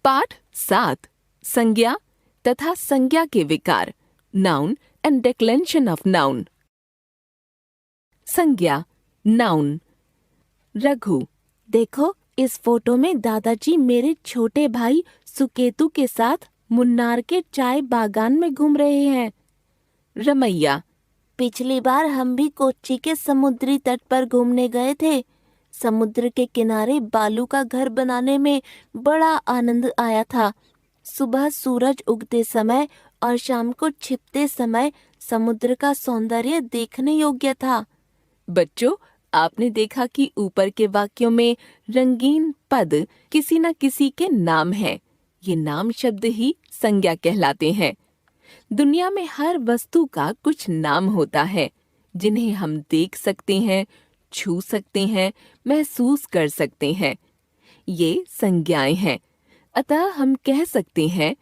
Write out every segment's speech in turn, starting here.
पाठ 7 संज्ञा तथा संज्ञा के विकार, नाउन एंड डिक्लेंशन ऑफ नाउन। संज्ञा, नाउन। रघु, देखो इस फोटो में दादाजी मेरे छोटे भाई सुकेतु के साथ मुन्नार के चाय बागान में घूम रहे हैं। रमैया, पिछली बार हम भी कोच्चि के समुद्री तट पर घूमने गए थे। समुद्र के किनारे बालू का घर बनाने में बड़ा आनंद आया था। सुबह सूरज उगते समय और शाम को छिपते समय समुद्र का सौंदर्य देखने योग्य था। बच्चों, आपने देखा कि ऊपर के वाक्यों में रंगीन पद किसी न किसी के नाम हैं। ये नाम शब्द ही संज्ञा कहलाते हैं। दुनिया में हर वस्तु का कुछ नाम होता है जिन्हें हम देख सकते हैं, छू सकते हैं, महसूस कर सकते हैं। ये संज्ञाएं हैं। अतः हम कह सकते हैं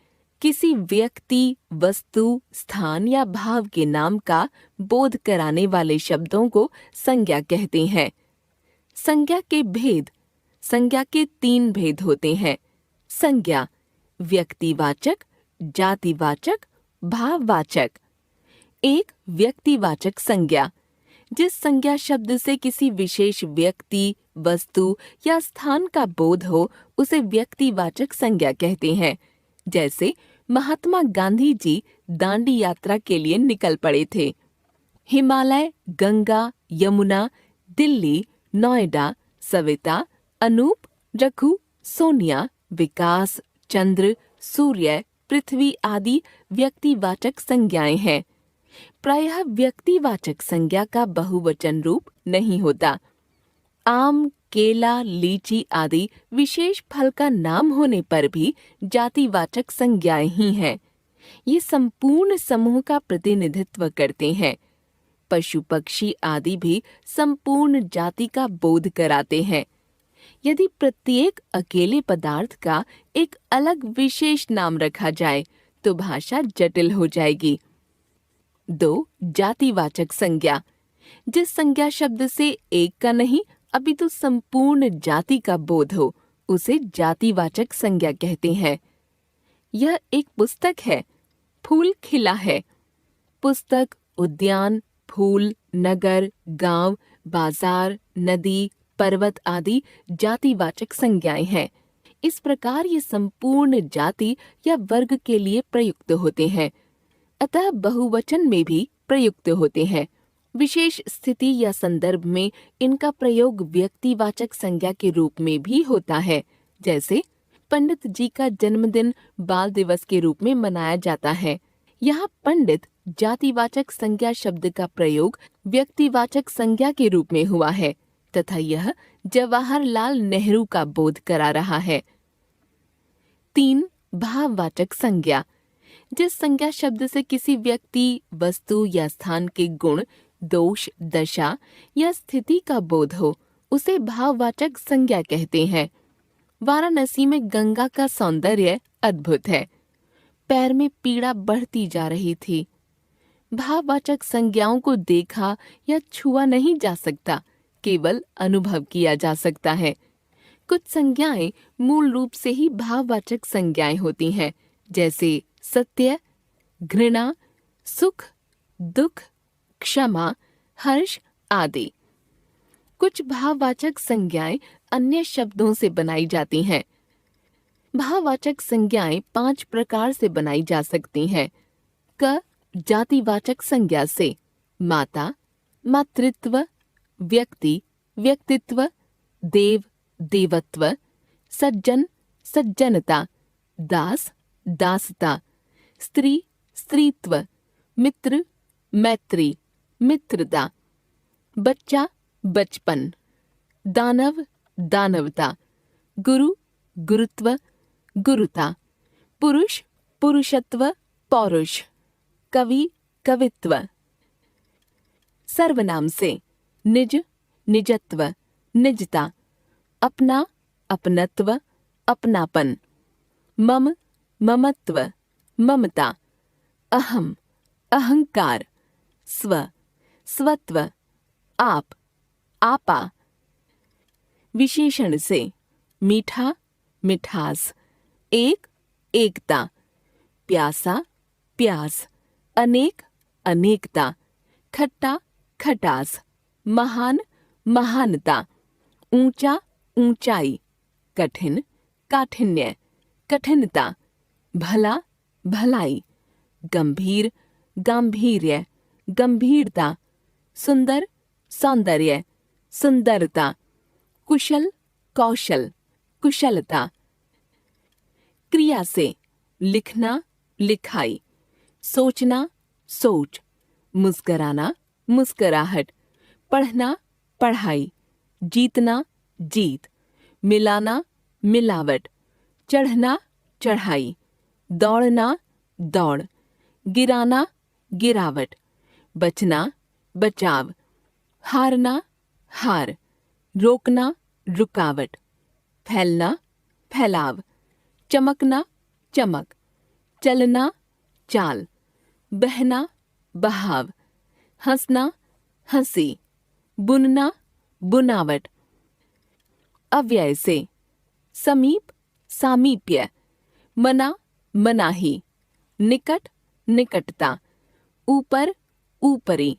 किसी व्यक्ति, वस्तु, स्थान या भाव के नाम का बोध कराने वाले शब्दों को संज्ञा कहते हैं। संज्ञा के भेद। संज्ञा के 3 भेद होते हैं। संज्ञा व्यक्तिवाचक, जातिवाचक, भाववाचक। एक व्यक्तिवाचक संज्ञा, जिस संज्ञा शब्द से किसी विशेष व्यक्ति, वस्तु या स्थान का बोध हो उसे व्यक्तिवाचक संज्ञा कहते हैं। जैसे महात्मा गांधी जी दांडी यात्रा के लिए निकल पड़े थे। हिमालय, गंगा, यमुना, दिल्ली, नोएडा, सविता, अनूप, रघु, सोनिया, विकास, चंद्र, सूर्य, पृथ्वी आदि व्यक्तिवाचक संज्ञाएं हैं। प्रायः व्यक्तिवाचक संज्ञा का बहुवचन रूप नहीं होता। आम, केला, लीची आदि विशेष फल का नाम होने पर भी जातिवाचक संज्ञाएं ही हैं। ये संपूर्ण समूह का प्रतिनिधित्व करते हैं। पशु, पक्षी आदि भी संपूर्ण जाति का बोध कराते हैं। यदि प्रत्येक अकेले पदार्थ का एक अलग विशेष नाम रखा जाए तो भाषा जटिल हो जाएगी। 2. जातिवाचक संज्ञा, जिस संज्ञा शब्द से एक का नहीं अपितु संपूर्ण जाति का बोध हो उसे जातिवाचक संज्ञा कहते हैं। यह एक पुस्तक है। फूल खिला है। पुस्तक, उद्यान, फूल, नगर, गांव, बाजार, नदी, पर्वत आदि जातिवाचक संज्ञाएं हैं। इस प्रकार ये संपूर्ण जाति या वर्ग के लिए प्रयुक्त होते हैं। अतः बहुवचन में भी प्रयुक्त होते हैं। विशेष स्थिति या संदर्भ में इनका प्रयोग व्यक्तिवाचक संज्ञा के रूप में भी होता है। जैसे पंडित जी का जन्मदिन बाल दिवस के रूप में मनाया जाता है। यहाँ पंडित जातिवाचक संज्ञा शब्द का प्रयोग व्यक्तिवाचक संज्ञा के रूप में हुआ है तथा यह जवाहरलाल नेहरू का बोध करा रहा है। 3. भाववाचक संज्ञा, जिस संज्ञा शब्द से किसी व्यक्ति, वस्तु या स्थान के गुण, दोष, दशा या स्थिति का बोध हो उसे भाववाचक संज्ञा कहते हैं। वाराणसी में गंगा का सौंदर्य अद्भुत है। पैर में पीड़ा बढ़ती जा रही थी। भाववाचक संज्ञाओं को देखा या छुआ नहीं जा सकता, केवल अनुभव किया जा सकता है। कुछ संज्ञाएं मूल रूप से ही भाववाचक संज्ञाएं होती हैं, जैसे सत्य, घृणा, सुख, दुख, क्षमा, हर्ष आदि। कुछ भाववाचक संज्ञाएं अन्य शब्दों से बनाई जाती हैं। भाववाचक संज्ञाएं 5 प्रकार से बनाई जा सकती हैं। क. जातिवाचक संज्ञा से माता, मातृत्व, व्यक्ति, व्यक्तित्व, देव, देवत्व, सज्जन, सज्जनता, दास, दासता, स्त्री, स्त्रीत्व, मित्र, मैत्री, मित्रता, बच्चा, बचपन, दानव, दानवता, गुरु, गुरुत्व, गुरुता, पुरुष, पुरुषत्व, पौरुष, कवि, कवित्व। सर्वनाम से निज, निजत्व, निजता, अपना, अपनत्व, अपनापन, मम, ममत्व, ममता, अहम, अहंकार, स्व, स्वत्व, आप, आपा। विशेषण से मीठा, मिठास, एक, एकता, प्यासा, प्यास, अनेक, अनेकता, खट्टा, खटास, महान, महानता, ऊंचा, ऊंचाई, कठिन, काठिन्य, कठिनता, भला, भलाई, गंभीर, गांभीर्य, गंभीरता, सुंदर, सौंदर्य, सुंदरता, कुशल, कौशल, कुशलता। क्रिया से लिखना, लिखाई, सोचना, सोच, मुस्कराना, मुस्कराहट, पढ़ना, पढ़ाई, जीतना, जीत, मिलाना, मिलावट, चढ़ना, चढ़ाई, दौड़ना, दौड़, गिराना, गिरावट, बचना, बचाव, हारना, हार, रोकना, रुकावट, फैलना, फैलाव, चमकना, चमक, चलना, चाल, बहना, बहाव, हंसना, हंसी, बुनना, बुनावट। अव्यय से समीप, सामीप्य, मना, मनाही, निकट, निकटता, ऊपर, ऊपरी,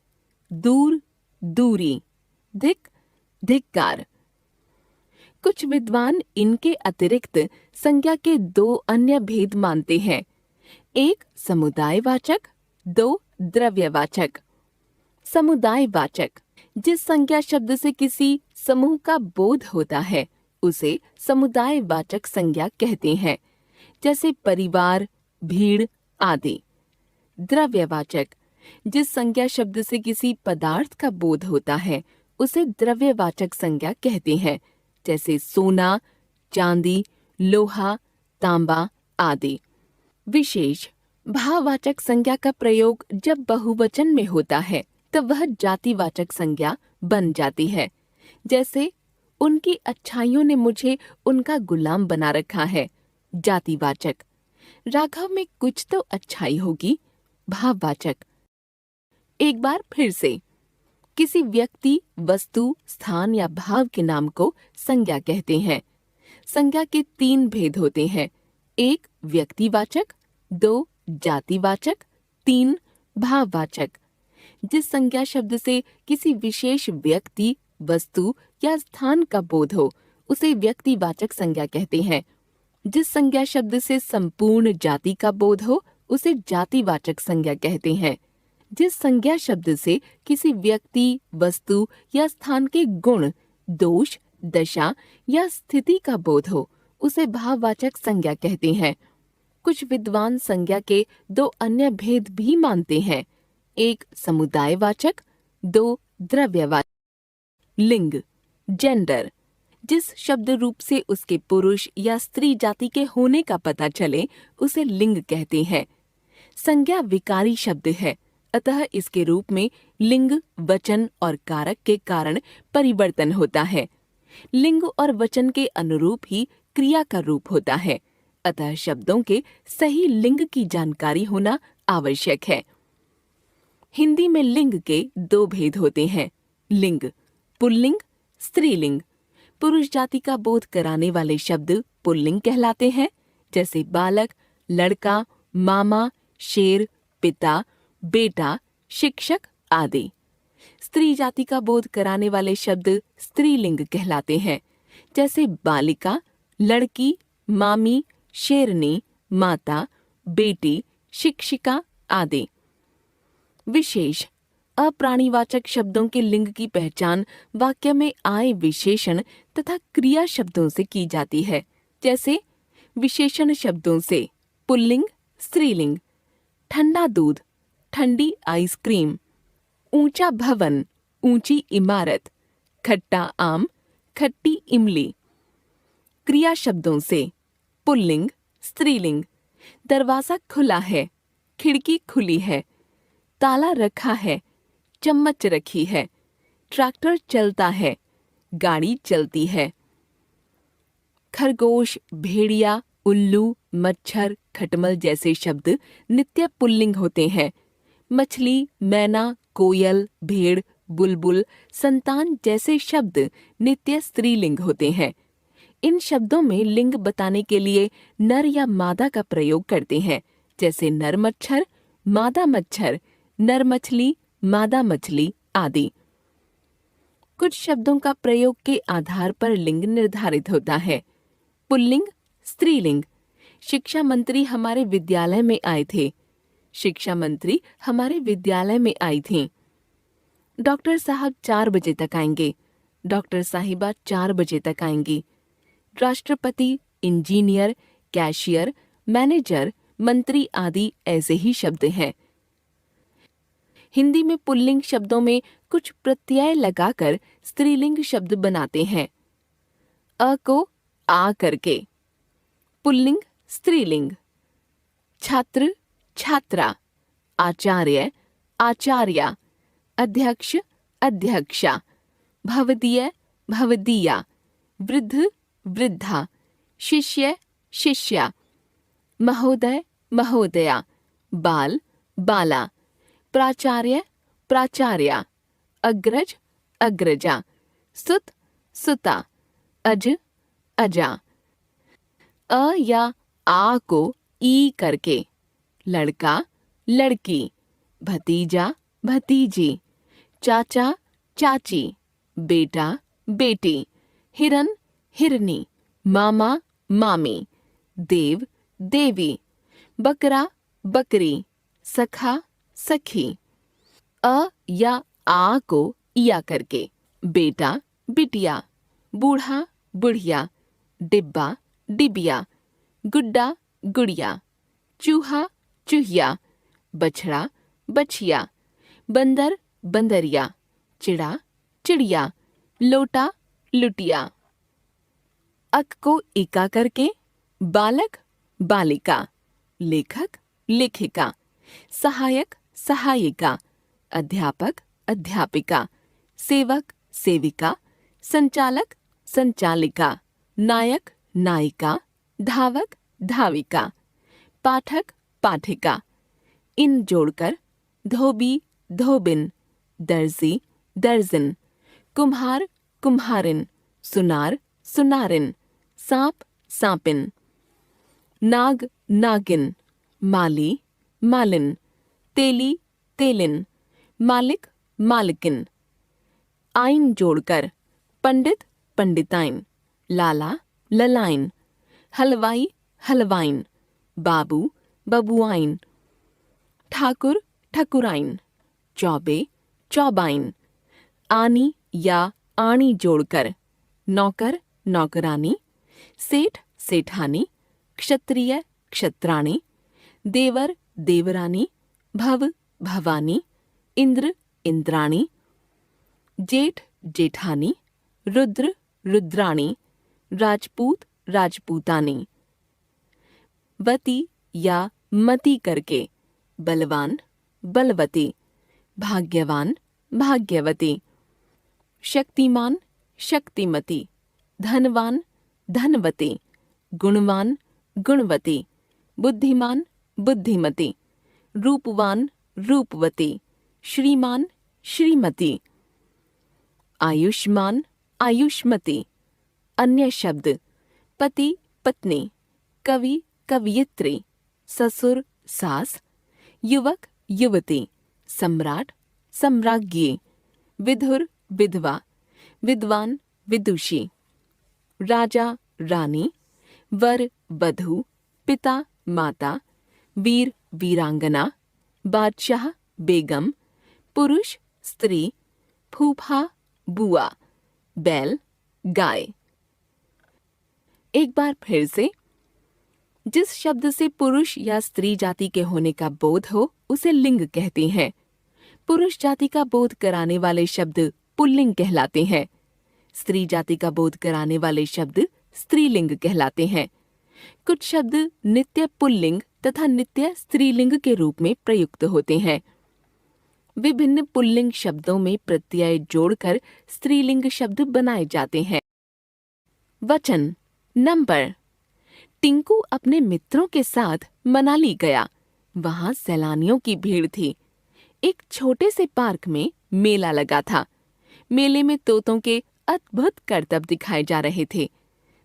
दूर, दूरी, धिक, धिक्कार। कुछ विद्वान इनके अतिरिक्त संज्ञा के दो अन्य भेद मानते हैं। एक समुदायवाचक, दो द्रव्यवाचक। समुदायवाचक, जिस संज्ञा शब्द से किसी समूह का बोध होता है उसे समुदायवाचक संज्ञा कहते हैं, जैसे परिवार, भीड़ आदि। द्रव्यवाचक, जिस संज्ञा शब्द से किसी पदार्थ का बोध होता है उसे द्रव्यवाचक संज्ञा कहते हैं, जैसे सोना, चांदी, लोहा, तांबा आदि। विशेष भाववाचक संज्ञा का प्रयोग जब बहुवचन में होता है तब वह जातिवाचक संज्ञा बन जाती है, जैसे उनकी अच्छाइयों ने मुझे उनका गुलाम बना रखा है। जातिवाचक, राघव में कुछ तो अच्छाई होगी। भाववाचक, एक बार फिर से किसी व्यक्ति, वस्तु, स्थान या भाव के नाम को संज्ञा कहते हैं। संज्ञा के तीन भेद होते हैं। एक व्यक्तिवाचक, दो जातिवाचक, तीन भाववाचक। जिस संज्ञा शब्द से किसी विशेष व्यक्ति, वस्तु या स्थान का बोध हो उसे व्यक्तिवाचक संज्ञा कहते हैं। जिस संज्ञा शब्द से संपूर्ण जाति का बोध हो उसे जातिवाचक संज्ञा कहते हैं। जिस संज्ञा शब्द से किसी व्यक्ति, वस्तु या स्थान के गुण, दोष, दशा या स्थिति का बोध हो उसे भाववाचक संज्ञा कहते हैं। कुछ विद्वान संज्ञा के दो अन्य भेद भी मानते हैं। एक समुदायवाचक, दो द्रव्यवाचक। लिंग, जेंडर, जिस शब्द रूप से उसके पुरुष या स्त्री जाति के होने का पता चले उसे लिंग कहते हैं। संज्ञा विकारी शब्द है, अतः इसके रूप में लिंग, वचन और कारक के कारण परिवर्तन होता है। लिंग और वचन के अनुरूप ही क्रिया का रूप होता है, अतः शब्दों के सही लिंग की जानकारी होना आवश्यक है। हिंदी में लिंग के दो भेद होते हैं। लिंग, पुल्लिंग, स्त्रीलिंग। पुरुष जाति का बोध कराने वाले शब्द पुल्लिंग कहलाते हैं, जैसे बालक, लड़का, मामा, शेर, पिता, बेटा, शिक्षक आदि। स्त्री जाति का बोध कराने वाले शब्द स्त्रीलिंग कहलाते हैं, जैसे बालिका, लड़की, मामी, शेरनी, माता, बेटी, शिक्षिका आदि। विशेष अप्राणीवाचक शब्दों के लिंग की पहचान वाक्य में आए विशेषण तथा क्रिया शब्दों से की जाती है, जैसे विशेषण शब्दों से पुल्लिंग, स्त्रीलिंग। ठंडा दूध, ठंडी आइसक्रीम। ऊंचा भवन, ऊंची इमारत। खट्टा आम, खट्टी इमली। क्रिया शब्दों से पुल्लिंग, स्त्रीलिंग। दरवाजा खुला है, खिड़की खुली है। ताला रखा है, चम्मच रखी है। ट्रैक्टर चलता है, गाड़ी चलती है। खरगोश, भेड़िया, उल्लू, मच्छर, खटमल जैसे शब्द नित्य पुल्लिंग होते हैं। मछली, मैना, कोयल, भेड़, बुलबुल, संतान जैसे शब्द नित्य स्त्रीलिंग होते हैं। इन शब्दों में लिंग बताने के लिए नर या मादा का प्रयोग करते हैं, जैसे नर मच्छर, मादा मच्छर, नर मछली, मादा मछली आदि। कुछ शब्दों का प्रयोग के आधार पर लिंग निर्धारित होता है। पुल्लिंग, स्त्रीलिंग। शिक्षा मंत्री हमारे विद्यालय में आए थे। शिक्षा मंत्री हमारे विद्यालय में आई थीं। डॉक्टर साहब 4 बजे तक आएंगे। डॉक्टर साहिबा 4 बजे तक आएंगी। राष्ट्रपति, इंजीनियर, कैशियर, मैनेजर, मंत्री आदि ऐसे ही शब्द हैं। हिंदी में पुल्लिंग शब्दों में कुछ प्रत्यय लगाकर स्त्रीलिंग शब्द बनाते हैं। अ को आ करके। पुल्लिंग, स्त्रीलिंग। छात्र, छात्रा। आचार्य, आचार्या। अध्यक्ष, अध्यक्षा। भवदीय, भवदीया। वृद्ध, वृद्धा। शिष्य, शिष्या। महोदय, महोदया। बाल, बाला। प्राचार्य, प्राचार्या। अग्रज, अग्रजा। सुत, सुता। अज, अजा। अ या आ को ई करके। लड़का, लड़की। भतीजा, भतीजी। चाचा, चाची। बेटा, बेटी। हिरन, हिरनी। मामा, मामी। देव, देवी। बकरा, बकरी। सखा, सखी। अ या आ को इया करके। बेटा, बिटिया। बूढ़ा, बुढ़िया। डिब्बा, डिबिया। गुड्डा, गुड़िया। चूहा, चूहिया। बछड़ा, बछिया। बंदर, बंदरिया। चिड़ा, चिड़िया। लोटा, लुटिया। अक को इका करके। बालक, बालिका। लेखक, लेखिका। सहायक, सहायिका। अध्यापक, अध्यापिका। सेवक, सेविका। संचालक, संचालिका। नायक, नायिका। धावक, धाविका। पाठक, पाठिका। इन जोड़कर धोबी, धोबिन। दर्जी, दर्जन। कुम्हार, कुम्हारिन। सुनार, सुनारिन। सांप, सांपिन। नाग, नागिन। माली, मालिन। तेली, तेलिन। मालिक, मालिकिन। आइन जोड़कर पंडित, पंडिताइन। लाला, ललाइन। हलवाई, हलवाइन। बाबू, बबुआइन। ठाकुर, ठकुराइन। चौबे, चौबाइन। आनी या आणी जोड़कर नौकर, नौकरानी। सेठ, सेठानी। क्षत्रिय, क्षत्राणी। देवर, देवरानी। भव, भवानी। इंद्र, इंद्राणी। जेठ, जेठानी। रुद्र, रुद्राणी। राजपूत, राजपूतानी। वती या मती करके। बलवान, बलवती। भाग्यवान, भाग्यवती। शक्तिमान, शक्तिमती। धनवान, धनवती। गुणवान, गुणवती। बुद्धिमान, बुद्धिमती। रूपवान, रूपवती। श्रीमान, श्रीमती। आयुष्मान, आयुष्मती। अन्य शब्द पति, पत्नी। कवि, कवयित्री। ससुर, सास। युवक, युवती। सम्राट, सम्राज्ञी। विधुर, विधवा। विद्वान, विदुषी। राजा, रानी। वर, वधू। पिता, माता। वीर, वीरांगना। बादशाह, बेगम। पुरुष, स्त्री। फूफा, बुआ। बैल, गाय। एक बार फिर से। जिस शब्द से पुरुष या स्त्री जाति के होने का बोध हो उसे लिंग कहते हैं। पुरुष जाति का बोध कराने वाले शब्द पुल्लिंग कहलाते हैं। स्त्री जाति का बोध कराने वाले शब्द स्त्रीलिंग कहलाते हैं। कुछ शब्द नित्य पुल्लिंग तथा नित्य स्त्रीलिंग के रूप में प्रयुक्त होते हैं। विभिन्न पुल्लिंग शब्दों में प्रत्यय जोड़कर स्त्रीलिंग शब्द बनाए जाते हैं। वचन, नंबर। टिंकू अपने मित्रों के साथ मनाली गया। वहां सैलानियों की भीड़ थी। एक छोटे से पार्क में मेला लगा था। मेले में तोतों के अद्भुत करतब दिखाए जा रहे थे।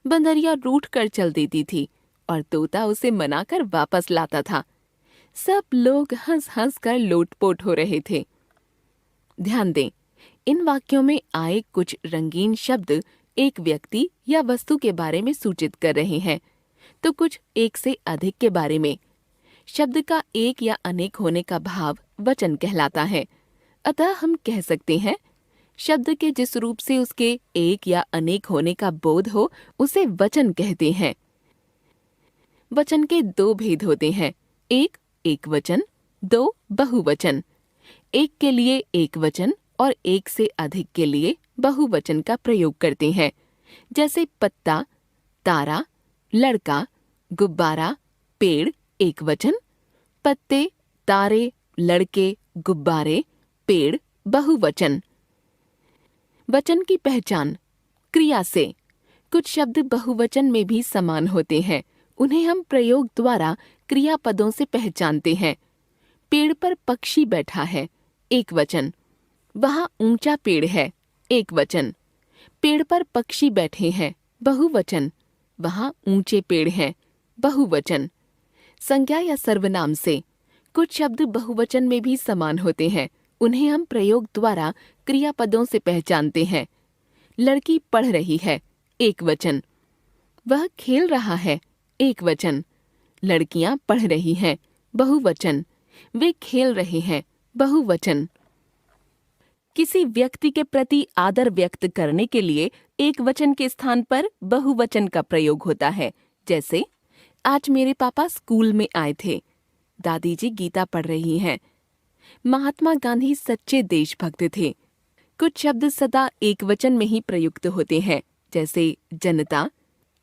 बंदरिया रूठ कर चल देती थी और तोता उसे मनाकर वापस लाता था। सब लोग हंस हंस कर लोटपोट हो रहे थे। ध्यान दें, इन वाक्यों में आए कुछ रंगीन शब्द एक व्यक्ति या वस्तु के बारे में सूचित कर रहे हैं, तो कुछ एक से अधिक के बारे में। शब्द का एक या अनेक होने का भाव वचन कहलाता है। अतः हम कह सकते हैं, शब्द के जिस रूप से उसके एक या अनेक होने का बोध हो उसे वचन कहते हैं। वचन के दो भेद होते हैं, एक एकवचन, दो बहुवचन। एक के लिए एकवचन और एक से अधिक के लिए बहुवचन का प्रयोग करते हैं, जैसे पत्ता, तारा, लड़का, गुब्बारा, पेड़ एकवचन, पत्ते, तारे, लड़के, गुब्बारे, पेड़ बहुवचन। वचन की पहचान क्रिया से। कुछ शब्द बहुवचन में भी समान होते हैं, उन्हें हम प्रयोग द्वारा क्रियापदों से पहचानते हैं। पेड़ पर पक्षी बैठा है, एकवचन। वहाँ ऊंचा पेड़ है, एकवचन। पेड़ पर पक्षी बैठे हैं, बहुवचन। वहाँ ऊंचे पेड़ हैं, बहुवचन। संज्ञा या सर्वनाम से। कुछ शब्द बहुवचन में भी समान होते हैं, उन्हें हम प्रयोग द्वारा क्रियापदों से पहचानते हैं। लड़की पढ़ रही है, एकवचन। वह खेल रहा है, एकवचन। लड़कियां पढ़ रही हैं, बहुवचन। वे खेल रहे हैं, बहुवचन। किसी व्यक्ति के प्रति आदर व्यक्त करने के लिए एक वचन के स्थान पर बहुवचन का प्रयोग होता है, जैसे आज मेरे पापा स्कूल में आए थे, दादी जी गीता पढ़ रही हैं। महात्मा गांधी सच्चे देशभक्त थे। कुछ शब्द सदा एक वचन में ही प्रयुक्त होते हैं, जैसे जनता,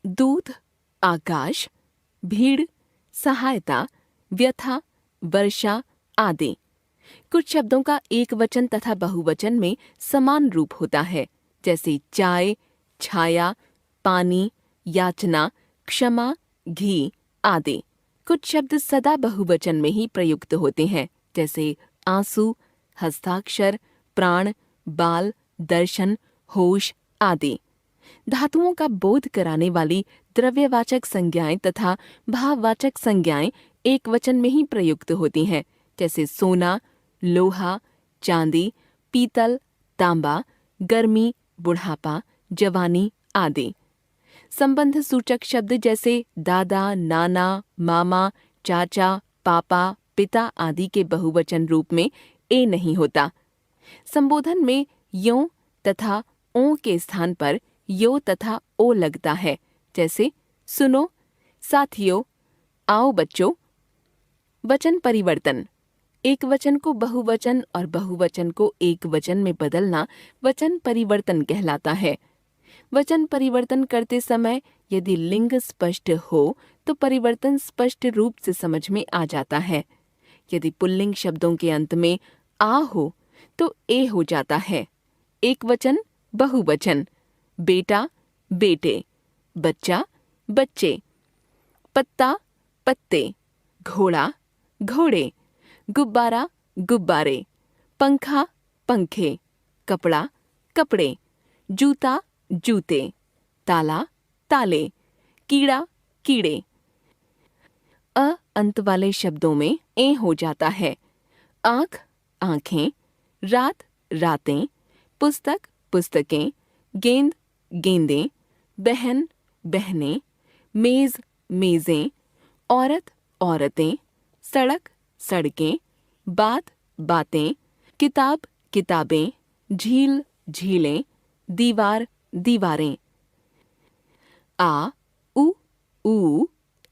दूध, आकाश, भीड़, सहायता, व्यथा, वर्षा आदि। कुछ शब्दों का एक वचन तथा बहुवचन में समान रूप होता है, जैसे चाय, छाया, पानी, याचना, क्षमा, घी आदि। कुछ शब्द सदा बहुवचन में ही प्रयुक्त होते हैं, जैसे आंसू, हस्ताक्षर, प्राण, बाल, दर्शन, होश आदि। धातुओं का बोध कराने वाली द्रव्यवाचक संज्ञाएं तथा भाववाचक संज्ञाएं एक वचन में ही प्रयुक्त होती हैं, जैसे सोना, लोहा, चांदी, पीतल, तांबा, गर्मी, बुढ़ापा, जवानी आदि। संबंध सूचक शब्द जैसे दादा, नाना, मामा, चाचा, पापा, पिता आदि के बहुवचन रूप में ए नहीं होता। संबोधन में यो तथा ओ के स्थान पर यो तथा ओ लगता है, जैसे सुनो, साथियों, आओ बच्चों। वचन परिवर्तन। एक वचन को बहुवचन और बहुवचन को एक वचन में बदलना वचन परिवर्तन कहलाता है। वचन परिवर्तन करते समय यदि लिंग स्पष्ट हो तो परिवर्तन स्पष्ट रूप से समझ में आ जाता है। यदि पुल्लिंग शब्दों के अंत में आ हो तो ए हो जाता है। एक वचन, बहुवचन। बेटा, बेटे, बच्चा, बच्चे, पत्ता, पत्ते, घोड़ा, घोड़े, गुब्बारा, गुब्बारे, पंखा, पंखे, कपड़ा, कपड़े, जूता, जूते, ताला, ताले, कीड़ा, कीड़े। अ अंत वाले शब्दों में ए हो जाता है। आँख, आँखें, रात, रातें, पुस्तक, पुस्तकें, गेंद, गेंदें, बहन, बहनें, मेज, मेजें, औरत, औरतें, सड़क, सड़कें, बात, बातें, किताब, किताबें, झील, झीलें, दीवार, दीवारें। आ, ऊ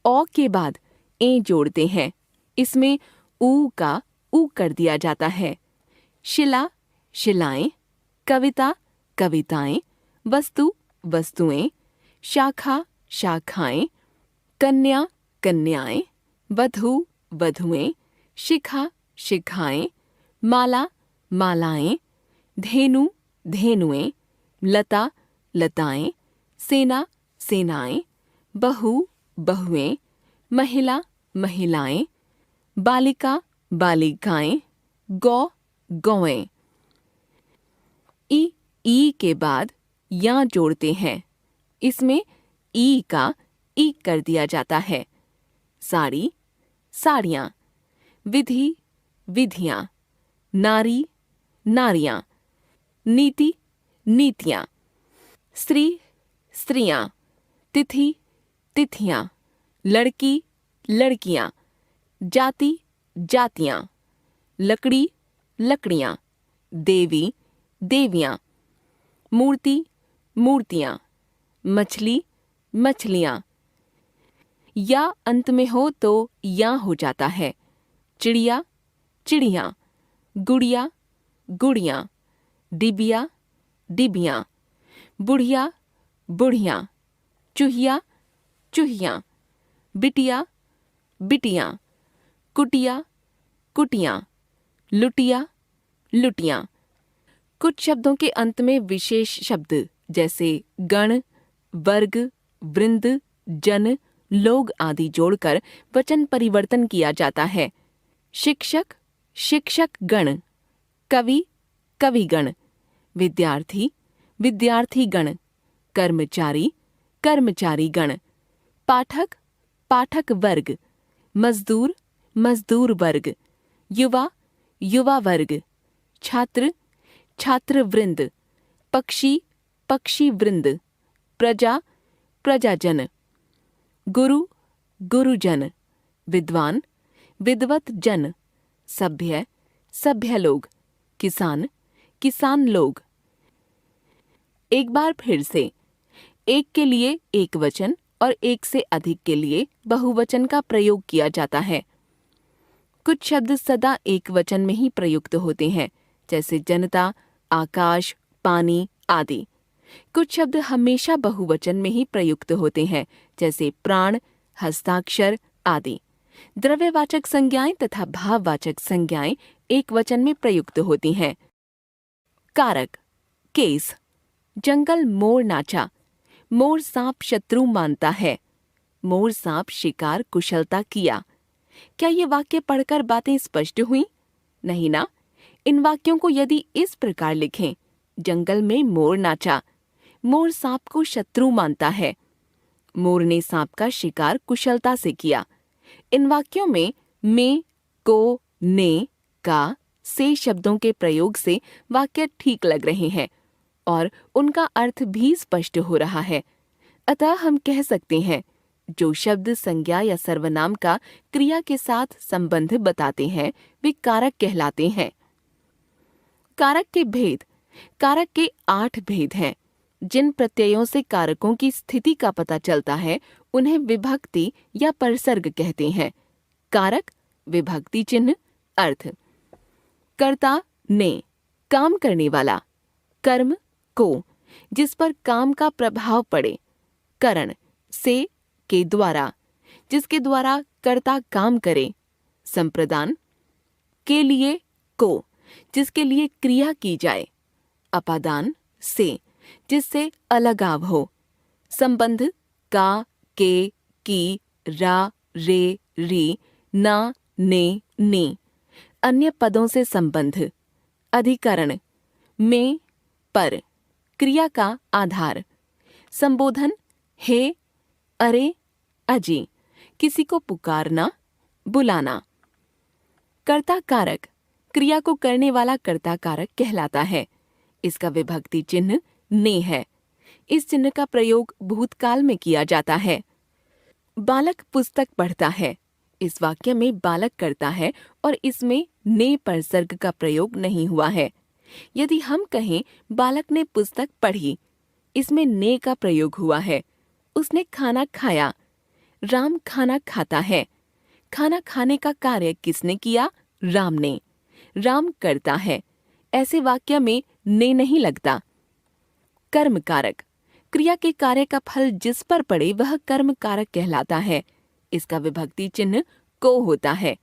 औ के बाद ए जोड़ते हैं, इसमें ऊ का ऊ कर दिया जाता है। शिला, शिलाएं, कविता, कविताएं, वस्तु, वस्तुएं, शाखा, शाखाएं, कन्या, कन्याएं, वधू, वधुएं, शिखा, शिखाएं, माला, मालाएं, धेनु, धेनुएं, लता, लताएं, सेना, सेनाएं, बहू, बहुएं, महिला, महिलाएं, बालिका, बालिकाएं, गौ, गौएं। ई के बाद या जोड़ते हैं, इसमें ई का ई कर दिया जाता है। साड़ी, साड़ियाँ। विधि, विधियाँ। नारी, नारियाँ। नीति, नीतियाँ। स्त्री, स्त्रियाँ। तिथि, तिथियाँ। लड़की, लड़कियाँ। जाति, जातियाँ। लकड़ी, लकड़ियाँ। देवी, देवियाँ। मूर्ति, मूर्तियाँ। मछली, मछलियाँ। या अंत में हो तो या हो जाता है। चिड़िया, चिड़िया। गुड़िया, गुड़िया। डिबिया, डिबिया। बुढ़िया, बुढ़िया। चूहिया, चूहिया। बिटिया, बिटिया। कुटिया, कुटिया। लुटिया, लुटिया। कुछ शब्दों के अंत में विशेष शब्द जैसे गण, वर्ग, वृंद, जन, लोग आदि जोड़कर वचन परिवर्तन किया जाता है। शिक्षक, शिक्षक गण। कवि, कविगण। विद्यार्थी, विद्यार्थी गण। कर्मचारी, कर्मचारी गण। पाठक, पाठक वर्ग। मजदूर, मजदूर वर्ग। युवा, युवा वर्ग। छात्र, छात्र वृंद। पक्षी, पक्षी वृंद। प्रजा, प्रजाजन। गुरु, गुरुजन। विद्वान, विद्वत जन। सभ्य, सभ्य लोग। किसान, किसान लोग। एक बार फिर से, एक के लिए एक वचन और एक से अधिक के लिए बहुवचन का प्रयोग किया जाता है। कुछ शब्द सदा एक वचन में ही प्रयुक्त होते हैं, जैसे जनता, आकाश, पानी आदि। कुछ शब्द हमेशा बहुवचन में ही प्रयुक्त होते हैं, जैसे प्राण, हस्ताक्षर आदि। द्रव्यवाचक संज्ञाएं तथा भाववाचक संज्ञाएं एक वचन में प्रयुक्त होती हैं। कारक, केस। जंगल मोर नाचा। मोर सांप शत्रु मानता है। मोर सांप शिकार कुशलता किया। क्या ये वाक्य पढ़कर बातें स्पष्ट हुई? नहीं ना? इन वाक्यों को यदि इस प्रकार लिखें, जंगल में मोर नाचा। मोर सांप को शत्रु मानता है। मोर ने सांप का शिकार कुशलता से किया। इन वाक्यों में, को, ने, का, से शब्दों के प्रयोग से वाक्य ठीक लग रहे हैं और उनका अर्थ भी स्पष्ट हो रहा है। अतः हम कह सकते हैं, जो शब्द संज्ञा या सर्वनाम का क्रिया के साथ संबंध बताते हैं वे कारक कहलाते हैं। कारक के भेद। कारक के 8 भेद हैं। जिन प्रत्ययों से कारकों की स्थिति का पता चलता है उन्हें विभक्ति या परसर्ग कहते हैं। कारक, विभक्ति चिन्ह, अर्थ। कर्ता, ने, काम करने वाला। कर्म, को, जिस पर काम का प्रभाव पड़े। करण, से, के द्वारा, जिसके द्वारा कर्ता काम करे। संप्रदान, के लिए, को, जिसके लिए क्रिया की जाए। अपादान, से, जिससे अलगाव हो। संबंध, का, के, की, रा, रे, री, ना, ने। अन्य पदों से संबंध। अधिकरण, में, पर, क्रिया का आधार। संबोधन, हे, अरे, अजी, किसी को पुकारना, बुलाना। कर्ता कारक, क्रिया को करने वाला कर्ता कारक कहलाता है। इसका विभक्ति चिन्ह ने है। इस चिन्ह का प्रयोग भूतकाल में किया जाता है। बालक पुस्तक पढ़ता है। इस वाक्य में बालक करता है और इसमें ने परसर्ग का प्रयोग नहीं हुआ है। यदि हम कहें बालक ने पुस्तक पढ़ी, इसमें ने का प्रयोग हुआ है। उसने खाना खाया। राम खाना खाता है। खाना खाने का कार्य किसने किया? राम ने। राम करता है। ऐसे वाक्य में ने नहीं लगता। कर्म कारक, क्रिया के कार्य का फल जिस पर पड़े वह कर्म कारक कहलाता है। इसका विभक्ति चिन्ह को होता है।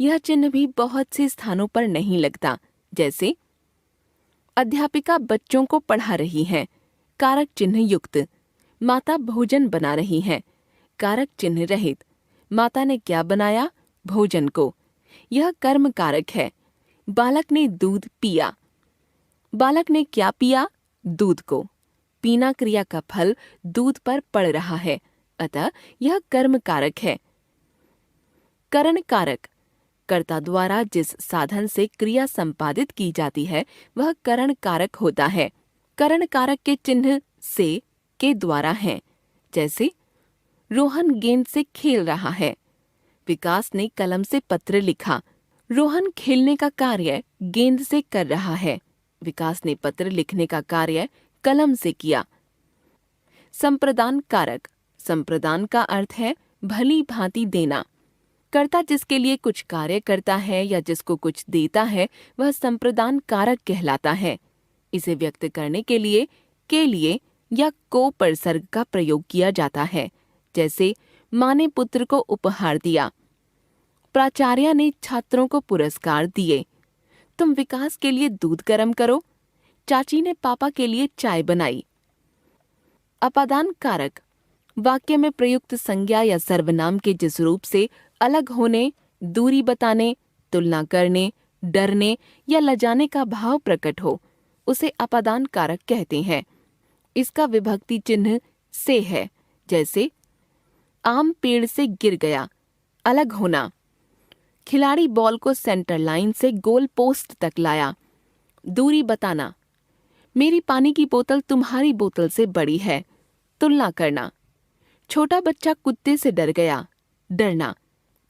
यह चिन्ह भी बहुत से स्थानों पर नहीं लगता, जैसे अध्यापिका बच्चों को पढ़ा रही है, कारक चिन्ह युक्त। माता भोजन बना रही है, कारक चिन्ह रहित। माता ने क्या बनाया? भोजन को। यह कर्म कारक है। बालक ने दूध पिया। बालक ने क्या पिया? दूध को। पीना क्रिया का फल दूध पर पड़ रहा है, अतः यह कर्म कारक है। करण कारक, कर्ता द्वारा जिस साधन से क्रिया संपादित की जाती है वह करण कारक होता है। करण कारक के चिन्ह से के द्वारा हैं, जैसे रोहन गेंद से खेल रहा है, विकास ने कलम से पत्र लिखा। रोहन खेलने का कार्य गेंद से कर रहा है, विकास ने पत्र लिखने का कार्य कलम से किया। संप्रदान कारक, संप्रदान का अर्थ है भली भांति देना। कर्ता जिसके लिए कुछ कार्य करता है या जिसको कुछ देता है वह संप्रदान कारक कहलाता है। इसे व्यक्त करने के लिए या को परसर्ग का प्रयोग किया जाता है, जैसे माँ ने पुत्र को उपहार दिया, प्राचार्य ने छात्रों को पुरस्कार दिए, तुम विकास के लिए दूध गर्म करो, चाची ने पापा के लिए चाय बनाई। अपादान कारक, वाक्य में प्रयुक्त संज्ञा या सर्वनाम के जिस रूप से अलग होने, दूरी बताने, तुलना करने, डरने या लजाने का भाव प्रकट हो उसे अपादान कारक कहते हैं। इसका विभक्ति चिन्ह से है, जैसे आम पेड़ से गिर गया, अलग होना। खिलाड़ी बॉल को सेंटर लाइन से गोल पोस्ट तक लाया, दूरी बताना। मेरी पानी की बोतल तुम्हारी बोतल से बड़ी है, तुलना करना। छोटा बच्चा कुत्ते से डर गया, डरना।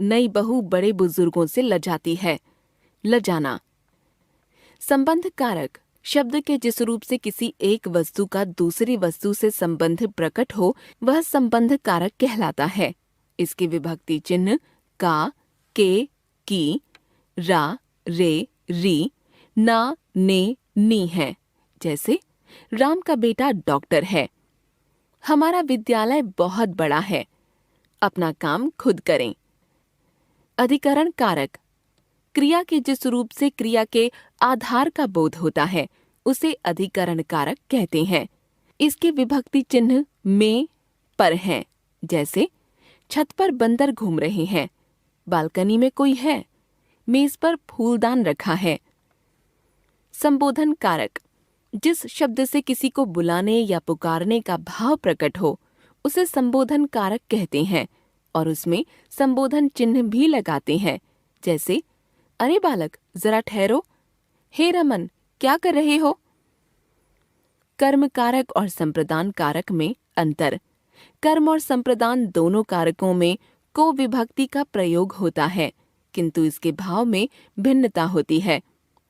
नई बहू बड़े बुजुर्गों से लजाती है, लजाना। संबंध कारक, शब्द के जिस रूप से किसी एक वस्तु का दूसरी वस्तु से संबंध प्रकट हो वह संबंध कारक कहलाता है। इसके विभक्ति चिन्ह का, के, की, रा, रे, री, ना, ने, नी है, जैसे राम का बेटा डॉक्टर है। हमारा विद्यालय बहुत बड़ा है, अपना काम खुद करें। अधिकरण कारक, क्रिया के जिस रूप से क्रिया के आधार का बोध होता है उसे अधिकरण कारक कहते हैं। इसके विभक्ति चिन्ह में, पर हैं, जैसे छत पर बंदर घूम रहे हैं, बालकनी में कोई है, मेज पर फूलदान रखा है। संबोधन कारक, जिस शब्द से किसी को बुलाने या पुकारने का भाव प्रकट हो उसे संबोधन कारक कहते हैं और उसमें संबोधन चिन्ह भी लगाते हैं, जैसे अरे बालक जरा ठहरो, हे रमन क्या कर रहे हो। कर्म कारक और संप्रदान कारक में अंतर। कर्म और संप्रदान दोनों कारकों में को विभक्ति का प्रयोग होता है, किंतु इसके भाव में भिन्नता होती है।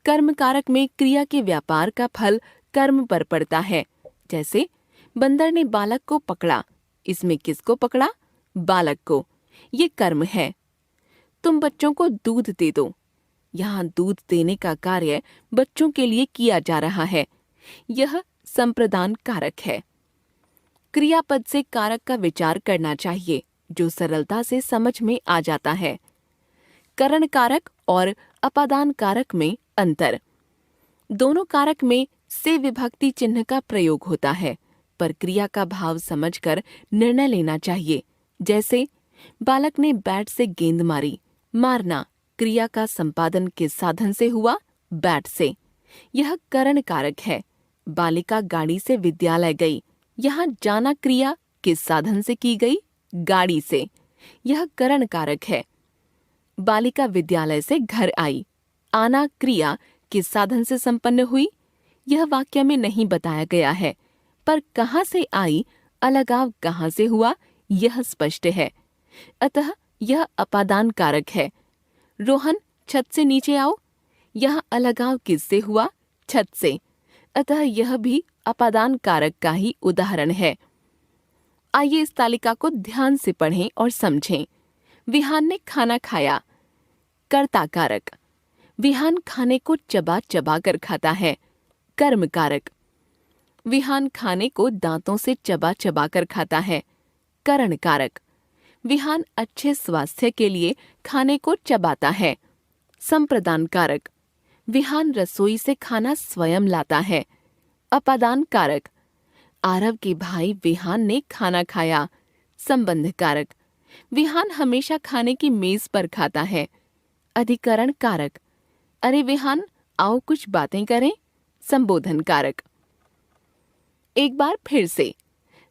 कर्म कारक में क्रिया के व्यापार का फल कर्म पर पड़ता है, जैसे बंदर ने बालक को पकड़ा, इसमें किसको पकड़ा, बालक को, ये कर्म है। तुम बच्चों को दूध दे दो, यहाँ दूध देने का कार्य बच्चों के लिए किया जा रहा है, यह संप्रदान कारक है। क्रियापद से कारक का विचार करना चाहिए जो सरलता से समझ में आ जाता है। करण कारक और अपादान कारक में अंतर। दोनों कारक में से विभक्ति चिन्ह का प्रयोग होता है, पर क्रिया का भाव समझकर निर्णय लेना चाहिए, जैसे बालक ने बैट से गेंद मारी, मारना क्रिया का संपादन किस साधन से हुआ, बैट से, यह करण कारक है। बालिका गाड़ी से विद्यालय गई, यहाँ जाना क्रिया किस साधन से की गई, गाड़ी से, यह करण कारक है। बालिका विद्यालय से घर आई, आना क्रिया किस साधन से संपन्न हुई, यह वाक्य में नहीं बताया गया है, पर कहाँ से आई, अलगाव कहाँ से हुआ, यह स्पष्ट है, अतः यह अपादान कारक है। रोहन छत से नीचे आओ, यहाँ अलगाव किससे हुआ, छत से, अतः यह भी अपादान कारक का ही उदाहरण है। आइए इस तालिका को ध्यान से पढ़ें और समझें। विहान ने खाना खाया, कर्ता कारक। विहान खाने को चबा चबा कर खाता है, कर्म कारक। विहान खाने को दांतों से चबा चबा कर खाता है, करण कारक। विहान अच्छे स्वास्थ्य के लिए खाने को चबाता है, संप्रदान कारक। विहान रसोई से खाना स्वयं लाता है, अपादान कारक। आरव के भाई विहान ने खाना खाया, संबंध कारक। विहान हमेशा खाने की मेज पर खाता है, अधिकरण कारक। अरे विहान आओ कुछ बातें करें, संबोधन कारक। एक बार फिर से,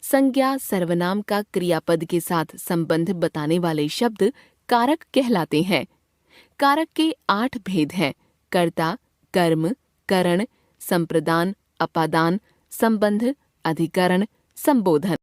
संज्ञा सर्वनाम का क्रियापद के साथ संबंध बताने वाले शब्द कारक कहलाते हैं। कारक के 8 भेद हैं: कर्ता, कर्म, करण, संप्रदान, अपादान, संबंध, अधिकरण, संबोधन।